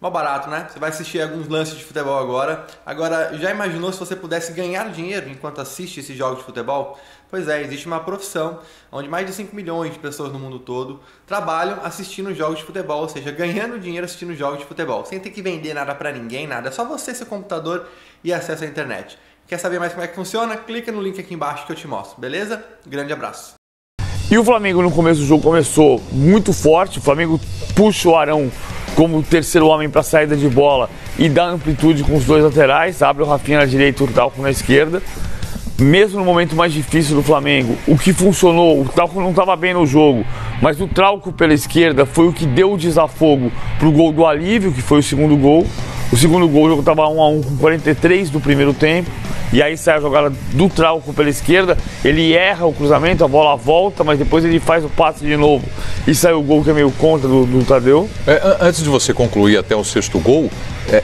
Mó barato, né? Você vai assistir alguns lances de futebol agora. Agora, já imaginou se você pudesse ganhar dinheiro enquanto assiste esses jogos de futebol? Pois é, existe uma profissão onde mais de 5 milhões de pessoas no mundo todo trabalham assistindo jogos de futebol, ou seja, ganhando dinheiro assistindo jogos de futebol, sem ter que vender nada pra ninguém, nada. É só você, seu computador e acesso à internet. Quer saber mais como é que funciona? Clica no link aqui embaixo que eu te mostro, beleza? Grande abraço. E o Flamengo no começo do jogo começou muito forte, o Flamengo puxa o Arão como terceiro homem para saída de bola e dá amplitude com os dois laterais, abre o Rafinha na direita e o Trauco na esquerda. Mesmo no momento mais difícil do Flamengo, o que funcionou, o Trauco não estava bem no jogo, mas o Trauco pela esquerda foi o que deu o desafogo para o gol do alívio, que foi o segundo gol. O segundo gol, o jogo estava 1-1 com 43 do primeiro tempo. E aí sai a jogada do Trauco pela esquerda, ele erra o cruzamento, a bola volta, mas depois ele faz o passe de novo e sai o gol que é meio contra do Tadeu. Antes de você concluir até o sexto gol,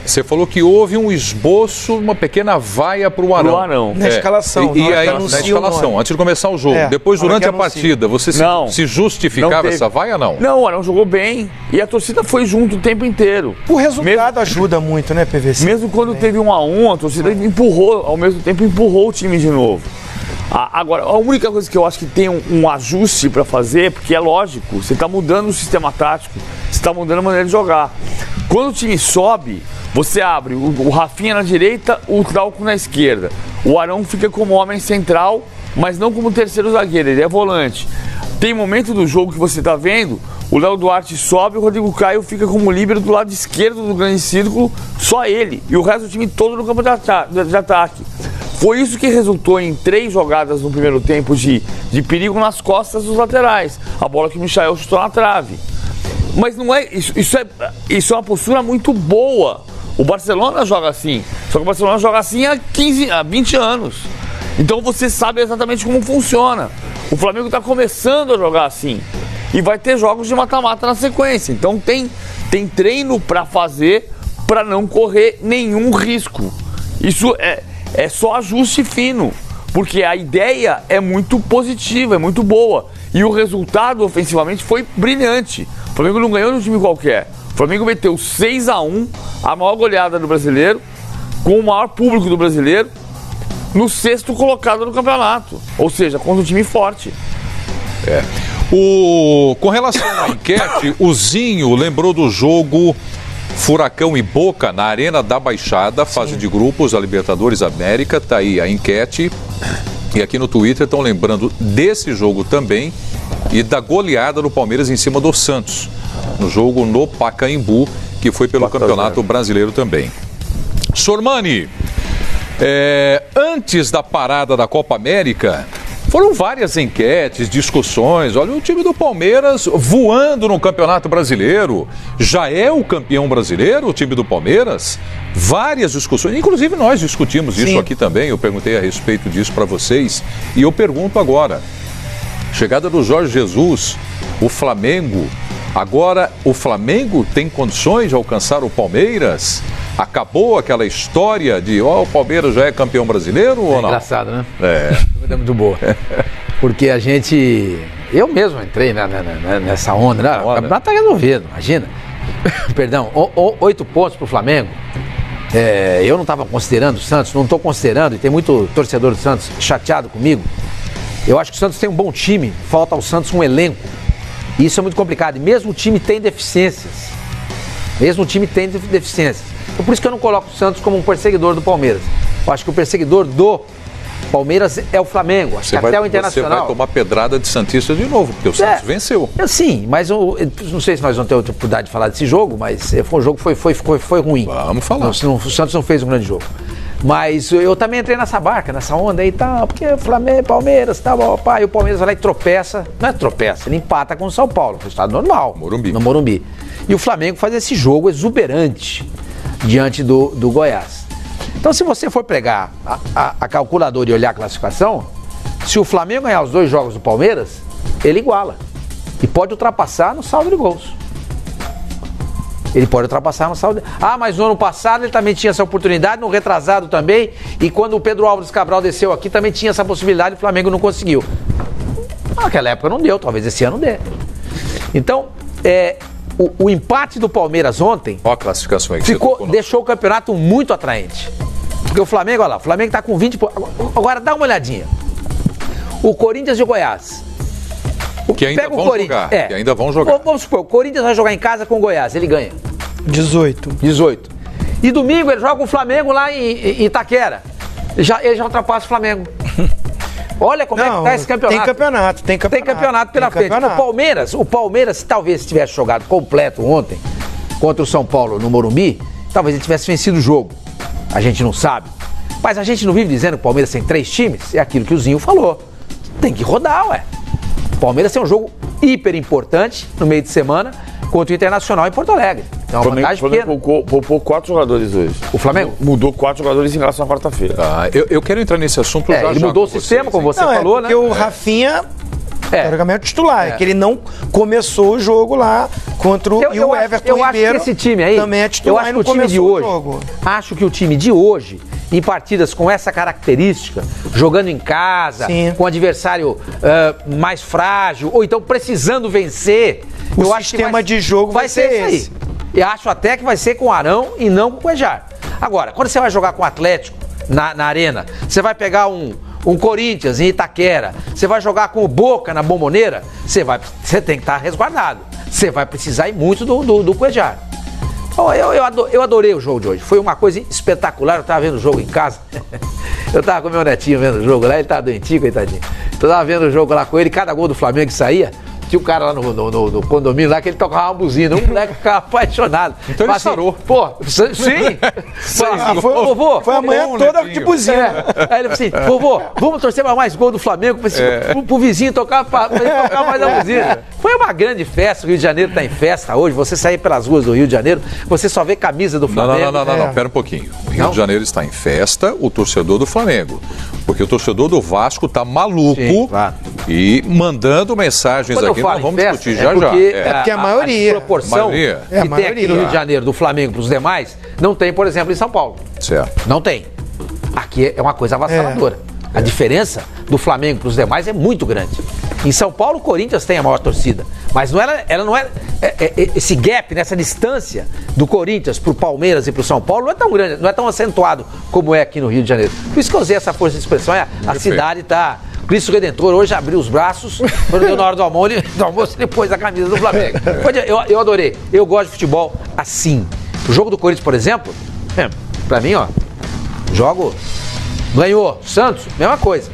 você falou que houve um esboço, uma pequena vaia para o Arão. Pro Arão. Na escalação. E aí, na escalação, antes de começar o jogo. Depois, durante a partida, você se justificava essa vaia, não? Não, o Arão jogou bem e a torcida foi junto o tempo inteiro. O resultado ajuda muito, né, PVC? Mesmo quando teve 1-1, a torcida empurrou, ao mesmo tempo empurrou o time de novo. Agora, a única coisa que eu acho que tem um ajuste para fazer, porque é lógico, você está mudando o sistema tático, você está mudando a maneira de jogar. Quando o time sobe, você abre o Rafinha na direita, o Trauco na esquerda. O Arão fica como homem central, mas não como terceiro zagueiro, ele é volante. Tem momento do jogo que você está vendo, o Léo Duarte sobe, o Rodrigo Caio fica como líbero do lado esquerdo do grande círculo, só ele, e o resto do time todo no campo de ataque. Foi isso que resultou em 3 jogadas no primeiro tempo de perigo nas costas dos laterais. A bola que o Michael chutou na trave. Mas não é isso é uma postura muito boa. O Barcelona joga assim. Só que o Barcelona joga assim há 20 anos. Então você sabe exatamente como funciona. O Flamengo está começando a jogar assim. E vai ter jogos de mata-mata na sequência. Então tem treino para fazer para não correr nenhum risco. Isso é só ajuste fino, porque a ideia é muito positiva, é muito boa. E o resultado ofensivamente foi brilhante. O Flamengo não ganhou de um time qualquer. O Flamengo meteu 6-1, a maior goleada do brasileiro, com o maior público do brasileiro, no 6º colocado no campeonato. Ou seja, contra um time forte. Com relação à enquete, o Zinho lembrou do jogo Furacão e Boca na Arena da Baixada, fase de grupos da Libertadores América. Tá aí a enquete. E aqui no Twitter estão lembrando desse jogo também e da goleada do Palmeiras em cima do Santos, no jogo no Pacaembu, que foi pelo Campeonato Brasileiro também. Sormani, antes da parada da Copa América, foram várias enquetes, discussões. Olha, o time do Palmeiras voando no Campeonato Brasileiro. Já é o campeão brasileiro, o time do Palmeiras? Várias discussões. Inclusive nós discutimos isso aqui também. Eu perguntei a respeito disso para vocês. E eu pergunto agora. Chegada do Jorge Jesus, o Flamengo. Agora, o Flamengo tem condições de alcançar o Palmeiras? Acabou aquela história de o Palmeiras já é campeão brasileiro ou não? Engraçado, né? É muito boa. Porque a gente... Eu mesmo entrei nessa onda, né? O campeonato tá resolvido, imagina. Perdão, 8 pontos pro Flamengo. Eu não estava considerando o Santos, não estou considerando, e tem muito torcedor do Santos chateado comigo. Eu acho que o Santos tem um bom time, falta ao Santos um elenco. E isso é muito complicado. E mesmo o time tem deficiências. Então, por isso que eu não coloco o Santos como um perseguidor do Palmeiras. Eu acho que o perseguidor do Palmeiras é o Flamengo. Acho que até o Internacional. Você vai tomar pedrada de Santista de novo, porque o Santos venceu. Sim, mas eu não sei se nós vamos ter a oportunidade de falar desse jogo, mas foi um jogo que foi ruim. Vamos falar. O Santos não fez um grande jogo. Mas eu também entrei nessa barca, nessa onda aí e tal, porque Flamengo, Palmeiras, tal, e o Palmeiras vai lá e tropeça. Não é tropeça, ele empata com o São Paulo, resultado normal. No Morumbi. E o Flamengo faz esse jogo exuberante diante do Goiás. Então, se você for pegar a calculadora e olhar a classificação, se o Flamengo ganhar os 2 jogos do Palmeiras, ele iguala. E pode ultrapassar no saldo de gols. Mas no ano passado ele também tinha essa oportunidade, no retrasado também, e quando o Pedro Álvares Cabral desceu aqui também tinha essa possibilidade e o Flamengo não conseguiu. Naquela época não deu, talvez esse ano dê. Então, o empate do Palmeiras ontem Ó a classificação aí que deixou o campeonato muito atraente. Porque o Flamengo, olha lá, o Flamengo tá com 20 pontos. Agora dá uma olhadinha. O Corinthians e o Goiás. Que ainda vão jogar. Que ainda vão jogar. Vamos supor, o Corinthians vai jogar em casa com o Goiás, ele ganha. 18. E domingo ele joga com o Flamengo lá em Itaquera. Ele já ultrapassa o Flamengo. Olha como é que tá esse campeonato. Tem campeonato pela frente. O Palmeiras, se talvez tivesse jogado completo ontem contra o São Paulo no Morumbi, talvez ele tivesse vencido o jogo. A gente não sabe. Mas a gente não vive dizendo que o Palmeiras tem 3 times? É aquilo que o Zinho falou. Tem que rodar, ué. O Palmeiras tem um jogo hiper importante no meio de semana contra o Internacional em Porto Alegre. Então, uma vantagem pequena. O Flamengo poupou 4 jogadores hoje. O Flamengo? Mudou 4 jogadores em relação à quarta-feira. Eu quero entrar nesse assunto já. Ele mudou o sistema, como você falou, né? Porque o Rafinha é o titular. É que ele não começou o jogo lá contra o Everton Ribeiro. Eu acho que esse time aí, também é titular, eu acho que o time de hoje, acho que o time de hoje, em partidas com essa característica, jogando em casa, com um adversário mais frágil, ou então precisando vencer, o sistema de jogo vai ser esse. E acho até que vai ser com o Arão e não com o Cuejar. Agora, quando você vai jogar com o Atlético na Arena, você vai pegar um Corinthians em Itaquera, você vai jogar com o Boca na Bombonera, você tem que estar resguardado. Você vai precisar ir muito do Cuejar. Bom, eu adorei o jogo de hoje. Foi uma coisa espetacular. Eu estava vendo o jogo em casa. Eu estava com meu netinho vendo o jogo lá. Ele estava doentinho, coitadinho. Eu estava vendo o jogo lá com ele. Cada gol do Flamengo que saía, tinha um cara lá no condomínio lá que ele tocava uma buzina. Um moleque ficava apaixonado. Então ele sarou. Pô, sim. Vovô. Foi a manhã toda de buzina. Aí ele falou assim, vovô, vamos torcer para mais gol do Flamengo pro vizinho tocar mais a buzina. Foi uma grande festa. O Rio de Janeiro está em festa hoje. Você sair pelas ruas do Rio de Janeiro, você só vê camisa do Flamengo. Não, pera um pouquinho. O Rio de Janeiro está em festa, o torcedor do Flamengo. Porque o torcedor do Vasco tá maluco. Sim, claro. E mandando mensagens aqui, nós vamos discutir já. É porque a maioria. A proporção que tem aqui no Rio de Janeiro do Flamengo para os demais, não tem, por exemplo, em São Paulo. Certo. Não tem. Aqui é uma coisa avassaladora. A diferença do Flamengo para os demais é muito grande. Em São Paulo, o Corinthians tem a maior torcida. Mas ela não é esse gap, nessa distância do Corinthians para o Palmeiras e para o São Paulo não é tão grande, não é tão acentuado como é aqui no Rio de Janeiro. Por isso que eu usei essa força de expressão. A cidade está... Cristo Redentor hoje abriu os braços, quando deu na hora do almoço, ele pôs a camisa do Flamengo. Eu adorei. Eu gosto de futebol assim. O jogo do Corinthians, por exemplo, pra mim, ganhou. Santos, mesma coisa.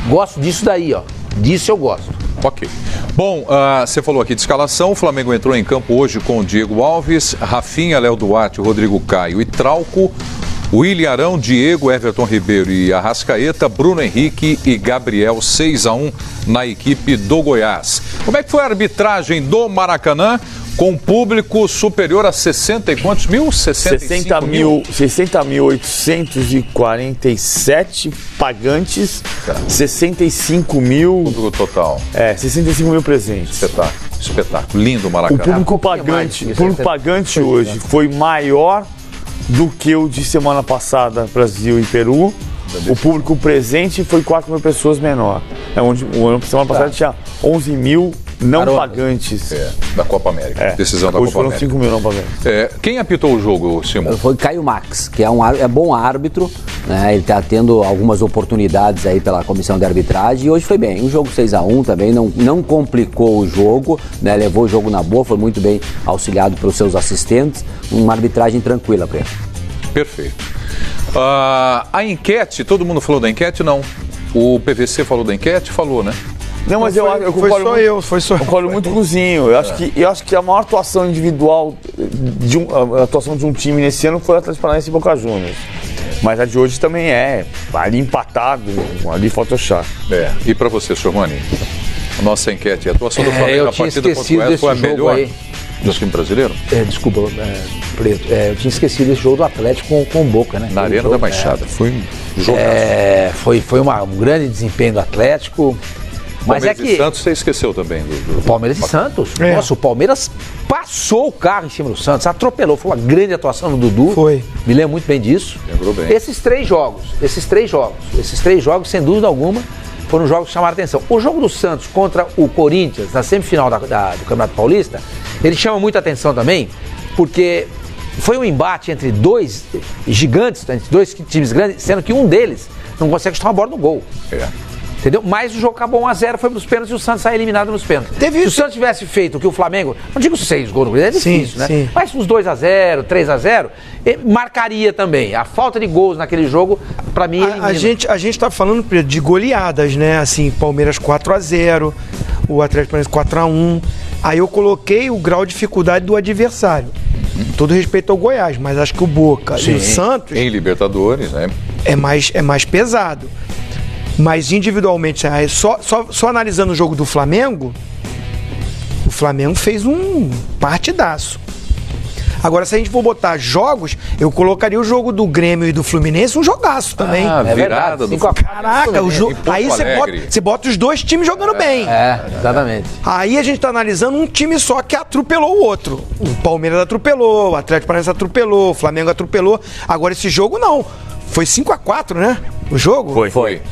Gosto disso daí, Disso eu gosto. Ok. Bom, você falou aqui de escalação. O Flamengo entrou em campo hoje com o Diego Alves, Rafinha, Léo Duarte, Rodrigo Caio e Trauco, William Arão, Diego, Everton Ribeiro e Arrascaeta, Bruno Henrique e Gabriel, 6-1 na equipe do Goiás. Como é que foi a arbitragem do Maracanã? Com público superior a 60 e quantos mil? 60.847 pagantes, 65 mil... Público total. 65 mil presentes. Espetáculo. Lindo o Maracanã. O público pagante hoje foi maior do que o de semana passada, Brasil e Peru. O público presente foi 4 mil pessoas menor. Onde o ano semana passada tinha 11 mil não pagantes. Da Copa América. Decisão da hoje Copa América. Hoje foram 5 mil não pagantes. Quem apitou o jogo, Simão? Foi Caio Max, que é bom árbitro, né? Ele está tendo algumas oportunidades aí pela comissão de arbitragem e hoje foi bem. Um jogo 6-1 também, não complicou o jogo, né? Levou o jogo na boa, foi muito bem auxiliado pelos seus assistentes. Uma arbitragem tranquila para ele. Perfeito. A enquete, todo mundo falou da enquete? Não. O PVC falou da enquete? Falou, né? Não, mas eu concordo muito com o Zinho. Eu acho que a maior atuação individual, a atuação de um time nesse ano foi a Atlético Paranaense e Boca Juniors. Mas a de hoje também ali empatado, ali Photoshop. E para você, Sormani? A nossa enquete, a atuação do Flamengo na partida contra o Goiás foi a melhor do time brasileiro? Desculpa, Preto. Eu tinha esquecido esse jogo do Atlético com o Boca, né? Na Arena da Baixada. Foi um jogo. Foi um grande desempenho do Atlético. Mas Palmeiras e Santos, você esqueceu também do Palmeiras e Santos. Nossa, o Palmeiras passou o carro em cima do Santos, atropelou. Foi uma grande atuação no Dudu. Foi. Me lembro muito bem disso. Lembrou bem. Esses três jogos, sem dúvida alguma, foram jogos que chamaram a atenção. O jogo do Santos contra o Corinthians, na semifinal do Campeonato Paulista, Ele chama muita atenção também, porque foi um embate entre dois gigantes, entre dois times grandes, sendo que um deles não consegue chutar uma bola no gol. Entendeu? Mas o jogo acabou 1-0, foi pros pênaltis e o Santos saiu eliminado nos pênaltis. Se o Santos tivesse feito o que o Flamengo, não digo 6 gols no Grêmio, é difícil, né? Sim. Mas uns 2-0, 3-0, marcaria também. A falta de gols naquele jogo, pra mim, a gente tá falando de goleadas, né? Assim, Palmeiras 4-0, o Atlético Paranaense 4-1. Aí eu coloquei o grau de dificuldade do adversário. Todo respeito ao Goiás, mas acho que o Boca e o Santos... Em Libertadores, né? É mais pesado. Mas individualmente, só analisando o jogo do Flamengo, o Flamengo fez um partidaço. Agora, se a gente for botar jogos, eu colocaria o jogo do Grêmio e do Fluminense um jogaço também. É verdade. Caraca, o jogo. Aí você bota os dois times jogando bem. Exatamente. Aí a gente tá analisando um time só que atropelou o outro. O Palmeiras atropelou, o Atlético Paranaense atropelou, o Flamengo atropelou. Agora esse jogo não. Foi 5-4, né? O jogo? Foi.